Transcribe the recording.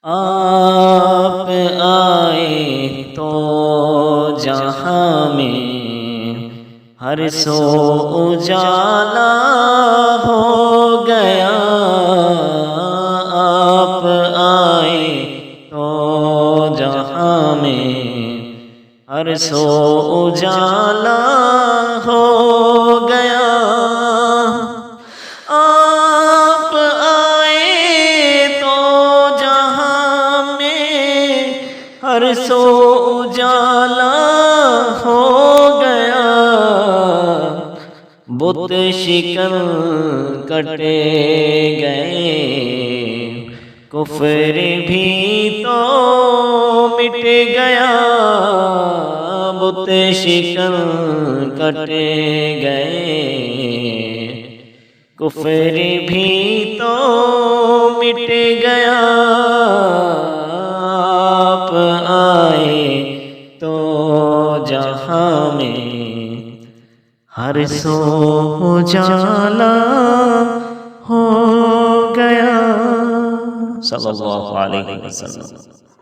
آپ آئے تو جہاں میں ہر سو اجالا ہو گیا، آپ آئے تو جہاں میں ہر سو اجالا ہو گیا، آپ آئے تو جہاں میں ہر سو اجالا ہو گیا، بت شکن کٹے گئے، کفر بھی تو مٹ گیا، بت شکن کٹے گئے، کفر بھی تو مٹ گیا، آپ آئے تو جہاں میں ہر سو اجالا ہو گیا، صلی اللہ علیہ وسلم۔